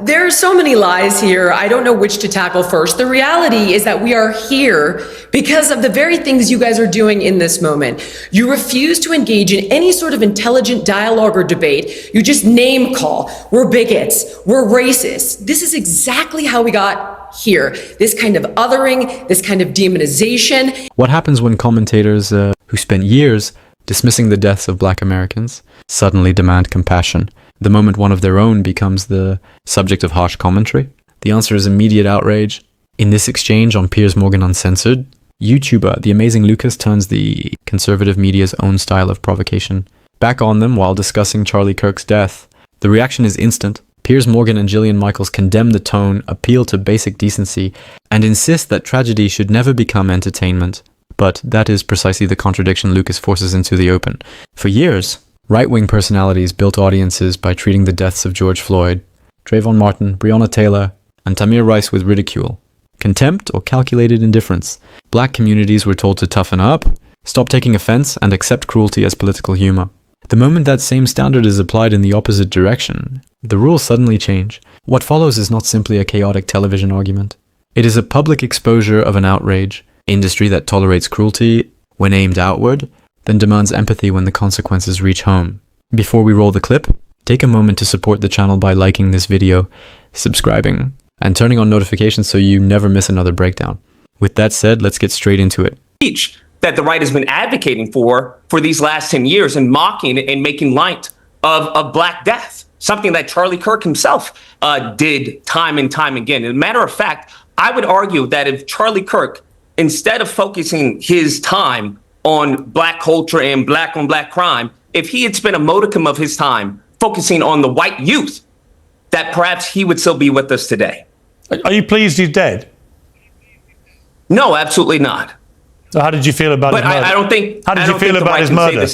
There are so many lies here. I don't know which to tackle first. The reality is that we are here because of the very things you guys are doing in this moment. You refuse to engage in any sort of intelligent dialogue or debate. You just name call. We're bigots. We're racist. This is exactly how we got here. This kind of othering, this kind of demonization. What happens when commentators who spent years dismissing the deaths of Black Americans suddenly demand compassion the moment one of their own becomes the subject of harsh commentary? The answer is immediate outrage. In this exchange on Piers Morgan Uncensored, YouTuber The Amazing Lucas turns the conservative media's own style of provocation back on them while discussing Charlie Kirk's death. The reaction is instant. Piers Morgan and Jillian Michaels condemn the tone, appeal to basic decency, and insist that tragedy should never become entertainment. But that is precisely the contradiction Lucas forces into the open. For years, right-wing personalities built audiences by treating the deaths of George Floyd, Trayvon Martin, Breonna Taylor, and Tamir Rice with ridicule, contempt, or calculated indifference. Black communities were told to toughen up, stop taking offense, and accept cruelty as political humor. The moment that same standard is applied in the opposite direction, the rules suddenly change. What follows is not simply a chaotic television argument. It is a public exposure of an outrage, industry that tolerates cruelty when aimed outward, then demands empathy when the consequences reach home. Before we roll the clip, take a moment to support the channel by liking this video, subscribing, and turning on notifications so you never miss another breakdown. With that said, let's get straight into it. That the right has been advocating for these last 10 years and mocking and making light of Black death, something that Charlie Kirk himself did time and time again. As a matter of fact, I would argue that if Charlie Kirk, instead of focusing his time on Black culture and Black on Black crime, if he had spent a modicum of his time focusing on the white youth, that perhaps he would still be with us today. Are you pleased he's dead? No, absolutely not. So how did you feel about his murder? I don't think. How did you feel about his murder?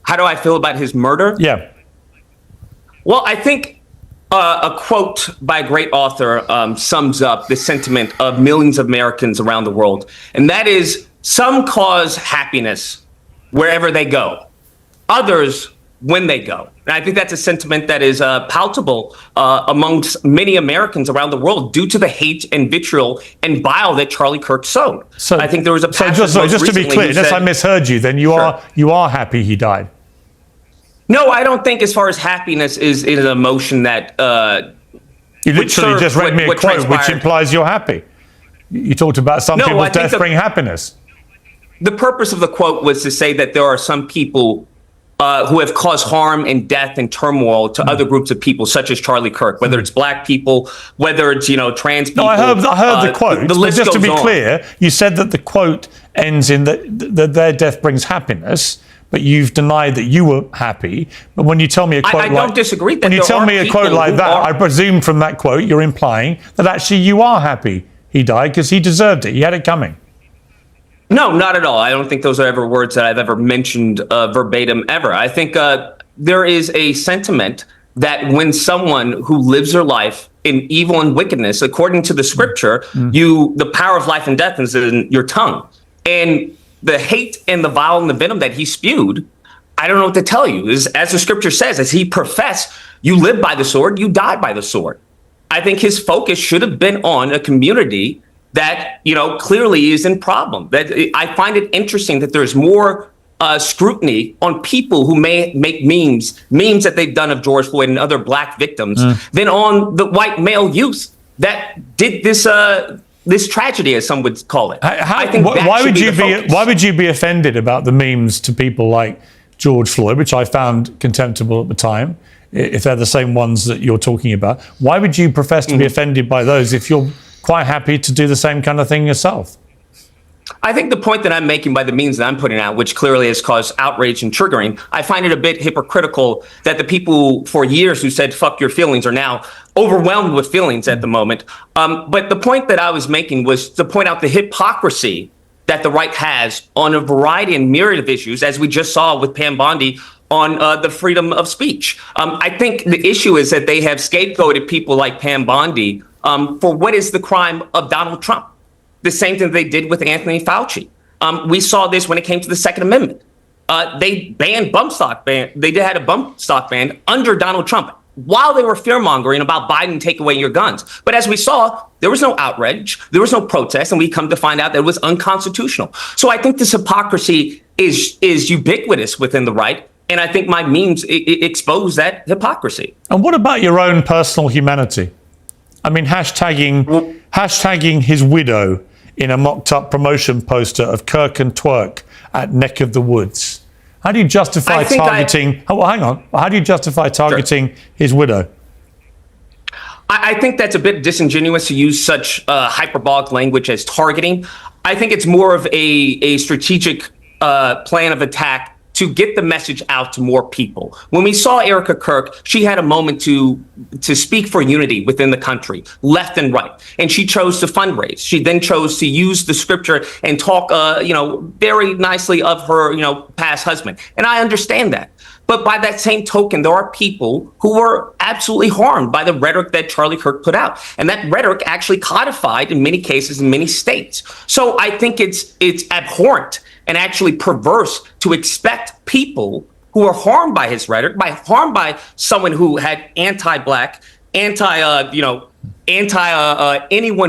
How do I feel about his murder? Yeah. Well, I think a quote by a great author sums up the sentiment of millions of Americans around the world, and that is, some cause happiness wherever they go, others when they go. And I think that's a sentiment that is palpable amongst many Americans around the world due to the hate and vitriol and bile that Charlie Kirk sowed. So I think there was a pastor just to be clear, unless I misheard you, then you are happy he died. No, I don't think as far as happiness is an emotion that you literally just read me a quote which implies you're happy. You talked about some people's death bring happiness. The purpose of the quote was to say that there are some people who have caused harm and death and turmoil to other groups of people, such as Charlie Kirk, whether it's Black people, whether it's, trans people. No, I heard the quote. But just to be clear, you said that the quote ends in that their death brings happiness, but you've denied that you were happy. But when you tell me a quote, I don't disagree. When you tell me a quote like that, I presume from that quote you're implying that actually you are happy he died because he deserved it. He had it coming. No, not at all. I don't think those are ever words that I've ever mentioned verbatim ever. I think there is a sentiment that when someone who lives their life in evil and wickedness, according to the scripture, the power of life and death is in your tongue. And the hate and the vile and the venom that he spewed, I don't know what to tell you. As the scripture says, as he professed, you live by the sword, you die by the sword. I think his focus should have been on a community that, clearly is in problem. That I find it interesting that there's more scrutiny on people who may make memes that they've done of George Floyd and other Black victims than on the white male youth that did this tragedy, as some would call it. Why would you be offended about the memes to people like George Floyd, which I found contemptible at the time, if they're the same ones that you're talking about? Why would you profess to be offended by those if you're quite happy to do the same kind of thing yourself? I think the point that I'm making by the means that I'm putting out, which clearly has caused outrage and triggering, I find it a bit hypocritical that the people for years who said fuck your feelings are now overwhelmed with feelings at the moment. But the point that I was making was to point out the hypocrisy that the right has on a variety and myriad of issues, as we just saw with Pam Bondi on the freedom of speech. I think the issue is that they have scapegoated people like Pam Bondi for what is the crime of Donald Trump. The same thing they did with Anthony Fauci. We saw this when it came to the Second Amendment. They banned bump stock ban. They had a bump stock ban under Donald Trump while they were fear-mongering about Biden take away your guns. But as we saw, there was no outrage, there was no protest, and we come to find out that it was unconstitutional. So I think this hypocrisy is ubiquitous within the right, and I think my memes expose that hypocrisy. And what about your own personal humanity? I mean, hashtagging his widow in a mocked-up promotion poster of Kirk and Twerk at Neck of the Woods. How do you justify targeting... hang on. How do you justify targeting his widow? I think that's a bit disingenuous to use such hyperbolic language as targeting. I think it's more of a strategic plan of attack to get the message out to more people. When we saw Erica Kirk, she had a moment to speak for unity within the country, left and right, and she chose to fundraise. She then chose to use the scripture and talk, very nicely of her, past husband. And I understand that. But by that same token, there are people who were absolutely harmed by the rhetoric that Charlie Kirk put out. And that rhetoric actually codified in many cases in many states. So I think it's abhorrent and actually perverse to expect people who are harmed by his rhetoric, harmed by someone who had anti-black, anyone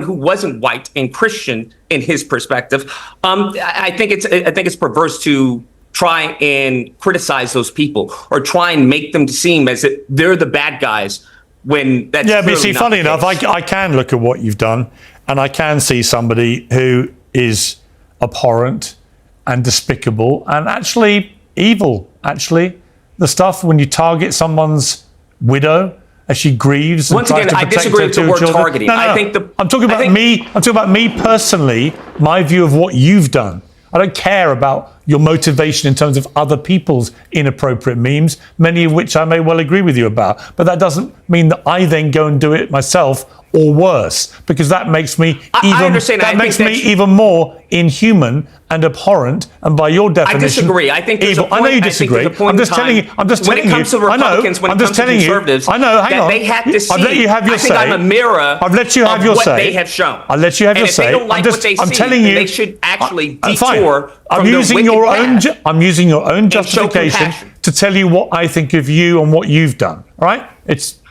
who wasn't white and Christian in his perspective. I think it's perverse to try and criticize those people or try and make them seem as if they're the bad guys when that's but you see, funny enough, I can look at what you've done and I can see somebody who is abhorrent and despicable and actually evil. Actually, the stuff when you target someone's widow as she grieves and once tries again, to I protect disagree her with the two word children. targeting. No. I'm talking about me. I'm talking about me personally. My view of what you've done. I don't care about your motivation in terms of other people's inappropriate memes, many of which I may well agree with you about. But that doesn't mean that I then go and do it myself or worse, because that makes me even more inhuman and abhorrent, and by your definition, I disagree. I think there's evil. a point, I know you disagree. I'm just telling you. When it comes to Republicans, when it comes to conservatives, they have to see. I've let you have your say. I think I'm a mirror I've let you have of your what say. they have shown. I'll let you have your say. If they don't like what they see, then they should actually detour from their wicked path. I'm using your own justification to tell you what I think of you and what you've done. All right?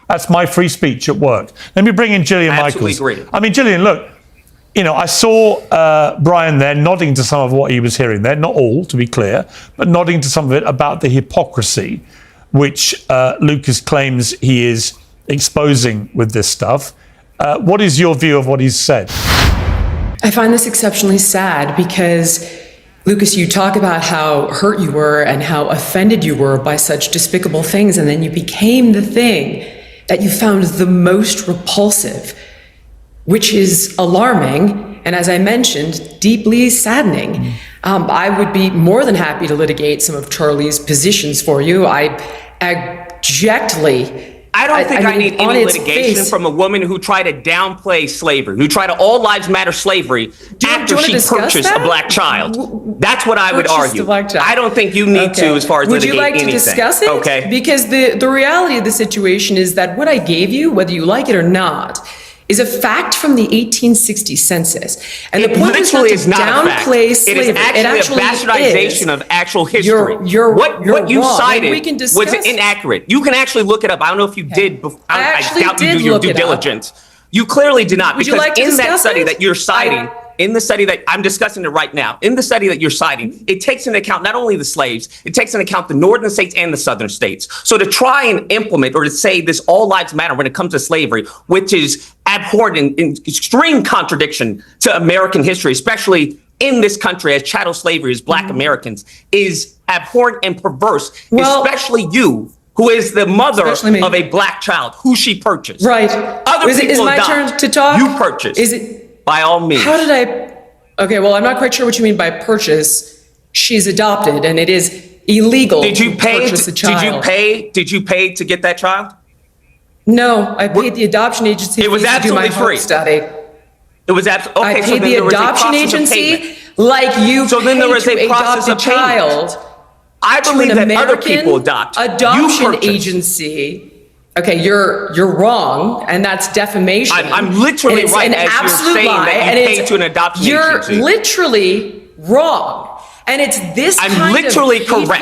That's my free speech at work. Let me bring in Jillian Michaels. Agree. I mean, Jillian, look, I saw Brian there nodding to some of what he was hearing there, not all, to be clear, but nodding to some of it about the hypocrisy which Lucas claims he is exposing with this stuff. What is your view of what he's said? I find this exceptionally sad because, Lucas, you talk about how hurt you were and how offended you were by such despicable things, and then you became the thing that you found the most repulsive, which is alarming, and as I mentioned, deeply saddening. I would be more than happy to litigate some of Charlie's positions for you. I don't think I need any litigation from a woman who tried to downplay slavery, who tried to all lives matter slavery after she purchased a black child. That's what I would argue. I don't think you need to as far as litigate anything. Would you like to discuss it? Okay. Because the reality of the situation is that what I gave you, whether you like it or not, is a fact from the 1860 census. And the point is not to downplay slavery. It is actually a bastardization of actual history. What you cited was inaccurate. You can actually look it up. I don't know if you did. I doubt you do your due diligence. You clearly did not, because in that study that you're citing, in the study that I'm discussing it right now, in the study that you're citing, it takes into account not only the slaves, it takes into account the northern states and the southern states. So to try and implement or to say this all lives matter when it comes to slavery, which is abhorrent and in extreme contradiction to American history, especially in this country as chattel slavery as Black Americans, is abhorrent and perverse, especially you, who is the mother of a Black child, who she purchased. Right. Other people is my turn to talk? You purchased. Is it? By all means. How did I? Okay, well, I'm not quite sure what you mean by purchase. She's adopted, and it is illegal to purchase a child. Did you pay to get that child? No, I paid the adoption agency. It was absolutely free. Study. It was absolutely okay. I paid the adoption agency like you. So then there was a process of child. I believe that other people adopt. Adoption agency. Okay, you're wrong, and that's defamation. I'm literally right as you're saying that you paid to an adoption agency. You're literally wrong, and it's this I'm kind literally of hateful, correct.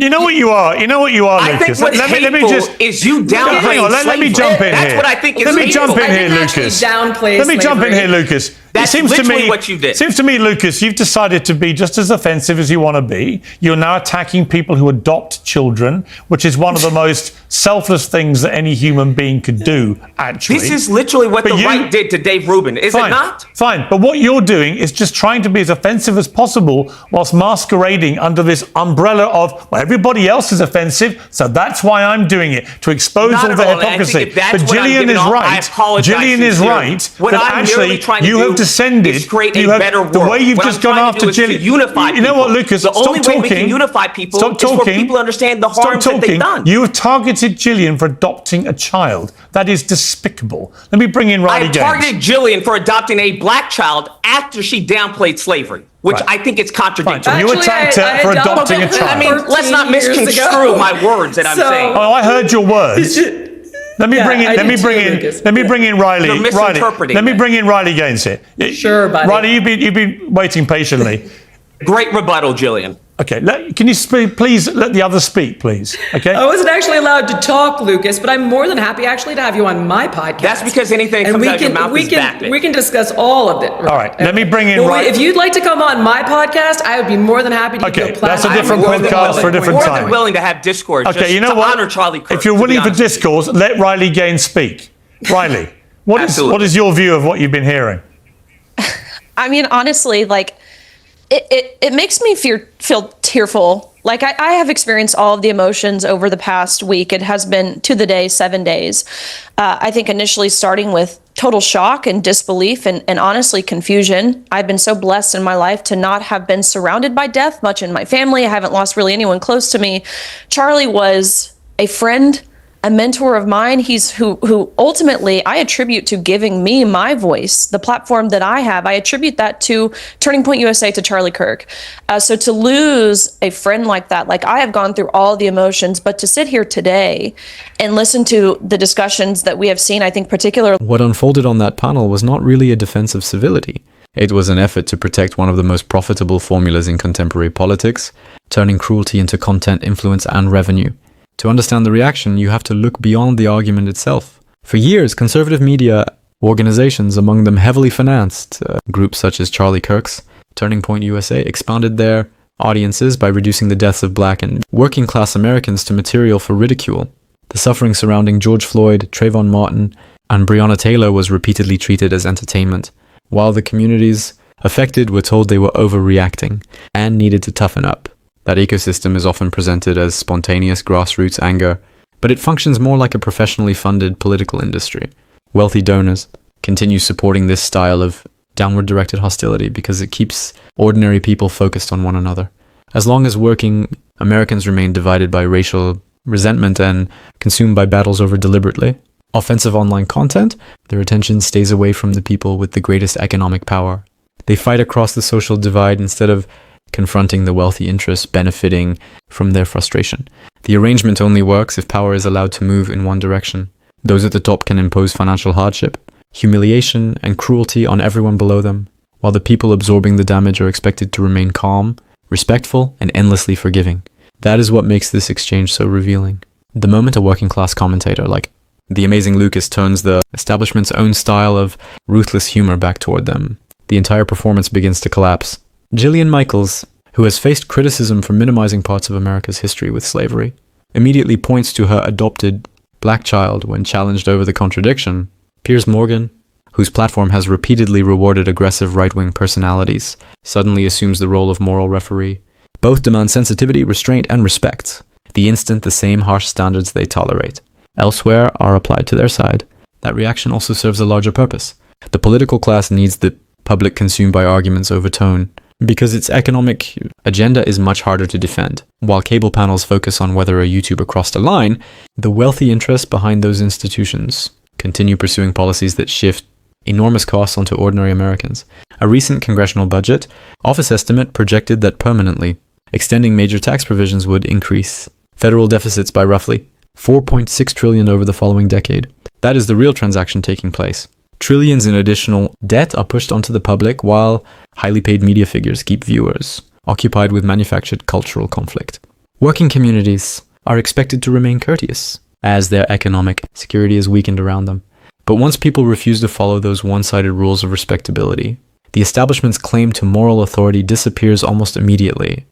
You know what you are. You know what you are, I think Lucas. what's hateful is you downplaying Hang on, let me slavery. jump in That's here. what I think is Let me hateful. jump in I here, didn't actually Lucas. downplay Let me jump in slavery. here, Lucas. That's it seems to literally me what you did. Seems to me, Lucas, you've decided to be just as offensive as you want to be. You're now attacking people who adopt children, which is one of the most selfless things that any human being could do, actually. This is literally what the right did to Dave Rubin, is it not? Fine, but what you're doing is just trying to be as offensive as possible whilst masquerading under this umbrella of, well, everybody else is offensive, so that's why I'm doing it, to expose Not all at the all, and I hypocrisy. think if that's But what I'm Gillian giving is off, I right. apologize Gillian is sincerely. right What that I'm actually merely trying to you do have descended. is create you a have, better the world. way you've What just I'm gone trying to after do is to Gillian. unify You know what, people. Lucas? The Stop only way talking. we can unify people Stop is for talking. people to understand the Stop harms that they've talking. done. You have targeted Gillian for adopting a child. That is despicable. Let me bring in Riley I Gaines. targeted Jillian for adopting a black child after she downplayed slavery, which Right. I think is contradictory. Fine. You attacked her for adopting a child. I mean, let's not 14 years misconstrue ago. my words that I'm So- saying. Oh, I heard your words. Let me Yeah, bring in. I Let me did bring too, in. Lucas. Let me bring in Riley. You're misinterpreting Let me it. bring in Riley Gaines here. Sure, buddy. Riley, you've been waiting patiently. Great rebuttal, Jillian. Okay, can you please let the others speak, please? Okay. I wasn't actually allowed to talk, Lucas, but I'm more than happy actually to have you on my podcast. That's because anything that comes out of your mouth is backlit. We can discuss all of it. All right, let me bring in Well, Riley. if you'd like to come on my podcast, I would be more than happy to give you Okay, a platform. that's a different I'm more than podcast for a willing- different more time. than willing to have discourse. Okay, just you know to what? honor Charlie Kirk. If you're to be willing for honest with you. discourse, let Riley Gaines speak. Riley, Absolutely. what is your view of what you've been hearing? I mean, honestly, like it makes me feel tearful. Like I have experienced all of the emotions over the past week. It has been to the day 7 days. I think initially starting with total shock and disbelief and honestly confusion. I've been so blessed in my life to not have been surrounded by death much in my family. I haven't lost really anyone close to me. Charlie was a friend, a mentor of mine. He's who ultimately I attribute to giving me my voice, the platform that I have. I attribute that to Turning Point USA, to Charlie Kirk. So to lose a friend like that, like I have gone through all the emotions, but to sit here today and listen to the discussions that we have seen, I think particularly. What unfolded on that panel was not really a defense of civility. It was an effort to protect one of the most profitable formulas in contemporary politics, turning cruelty into content, influence, and revenue. To understand the reaction, you have to look beyond the argument itself. For years, conservative media organizations, among them heavily financed groups such as Charlie Kirk's, Turning Point USA, expanded their audiences by reducing the deaths of black and working class Americans to material for ridicule. The suffering surrounding George Floyd, Trayvon Martin, and Breonna Taylor was repeatedly treated as entertainment, while the communities affected were told they were overreacting and needed to toughen up. That ecosystem is often presented as spontaneous grassroots anger, but it functions more like a professionally funded political industry. Wealthy donors continue supporting this style of downward-directed hostility because it keeps ordinary people focused on one another. As long as working Americans remain divided by racial resentment and consumed by battles over deliberately offensive online content, their attention stays away from the people with the greatest economic power. They fight across the social divide instead of confronting the wealthy interests benefiting from their frustration. The arrangement only works if power is allowed to move in one direction. Those at the top can impose financial hardship, humiliation, and cruelty on everyone below them, while the people absorbing the damage are expected to remain calm, respectful, and endlessly forgiving. That is what makes this exchange so revealing. The moment a working class commentator like the amazing Lucas turns the establishment's own style of ruthless humor back toward them, the entire performance begins to collapse. Jillian Michaels, who has faced criticism for minimizing parts of America's history with slavery, immediately points to her adopted black child when challenged over the contradiction. Piers Morgan, whose platform has repeatedly rewarded aggressive right-wing personalities, suddenly assumes the role of moral referee. Both demand sensitivity, restraint, and respect, the instant the same harsh standards they tolerate elsewhere are applied to their side. That reaction also serves a larger purpose. The political class needs the public consumed by arguments over tone, because its economic agenda is much harder to defend. While cable panels focus on whether a YouTuber crossed a line, the wealthy interests behind those institutions continue pursuing policies that shift enormous costs onto ordinary Americans. A recent congressional budget office estimate projected that permanently extending major tax provisions would increase federal deficits by roughly $4.6 trillion over the following decade. That is the real transaction taking place. Trillions in additional debt are pushed onto the public while highly paid media figures keep viewers occupied with manufactured cultural conflict. Working communities are expected to remain courteous as their economic security is weakened around them. But once people refuse to follow those one-sided rules of respectability, the establishment's claim to moral authority disappears almost immediately,